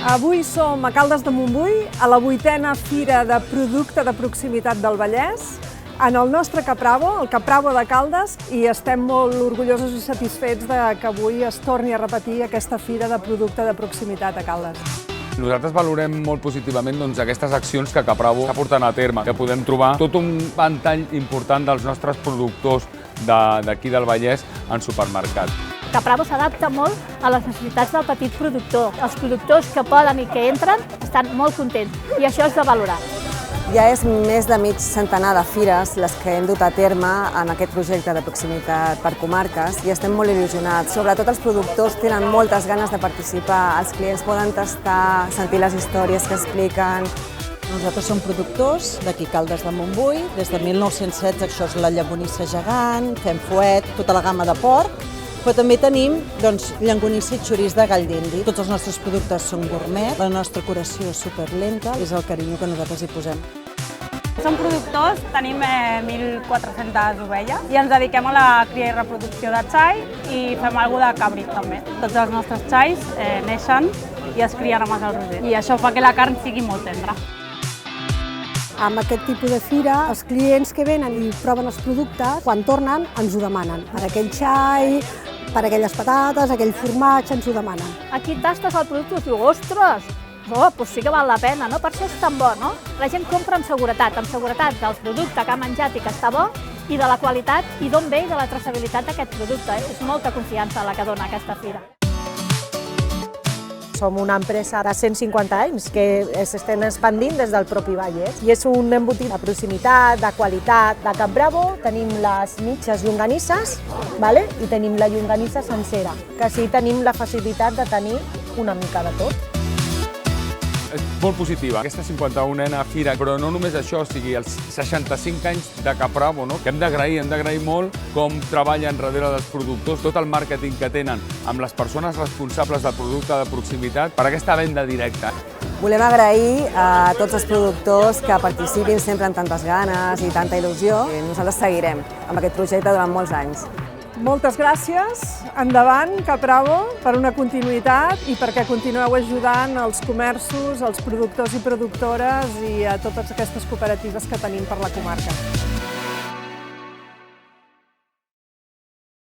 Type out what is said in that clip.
Avui som a Caldes de Montbui, a la 8a Fira de Producte de Proximitat del Vallès, en el nostre Capravo, el Capravo de Caldes, i estem molt orgullosos i satisfets que avui es torni a repetir aquesta Fira de Producte de Proximitat a Caldes. Nosaltres valorem molt positivament aquestes accions que Capravo està portant a terme, que podem trobar tot un ventall important dels nostres productors d'aquí del Vallès en supermercat. Capravo s'adapta molt a les necessitats del petit productor. Els productors que poden i que entren estan molt contents i això és de valorar. Ja és més de mig centenar de fires les que hem dut a terme en aquest projecte de proximitat per comarques i estem molt il·lusionats. Sobretot els productors tenen moltes ganes de participar, els clients poden tastar, sentir les històries que expliquen. Nosaltres som productors d'aquí Caldes de Montbui. Des de 1916 això és la llonganissa gegant, fem fuet, tota la gamma de porc, però també tenim llonganissa i xoriç de gall d'indi. Tots els nostres productes són gourmet, la nostra curació és superlenta, és el carinyo que nosaltres hi posem. Som productors, tenim 1.400 ovelles i ens dediquem a la cria i reproducció de xai i fem alguna de cabrit també. Tots els nostres xais neixen i es crien a Mas del Roser i això fa que la carn sigui molt tendra. Amb aquest tipus de fira, els clients que venen i proven els productes, quan tornen ens ho demanen. Per aquell xai, per aquelles patates, aquell formatge, ens ho demanen. Aquí tastes el producte i dius, ostres, doncs sí que val la pena, no? Per això és tan bo, no? La gent compra amb seguretat del producte que ha menjat i que està bo i de la qualitat i d'on ve i de la traçabilitat d'aquest producte. És molta confiança la que dona aquesta fira. Som una empresa de 150 anys que s'estem expandint des del propi Vallès i és un embotit de proximitat, de qualitat. De Capravo tenim les mitges llonganisses i tenim la llonganissa sencera, que així tenim la facilitat de tenir una mica de tot. És molt positiva aquesta 51a Fira, però no només això, o sigui, els 65 anys de Capravo, que hem d'agrair molt com treballen darrere dels productors, tot el màrqueting que tenen amb les persones responsables del producte de proximitat per aquesta venda directa. Volem agrair a tots els productors que participin sempre amb tantes ganes i tanta il·lusió. Nosaltres seguirem amb aquest projecte durant molts anys. Moltes gràcies, endavant Capravo, per una continuïtat i perquè continueu ajudant els comerços, els productors i productores i a totes aquestes cooperatives que tenim per la comarca.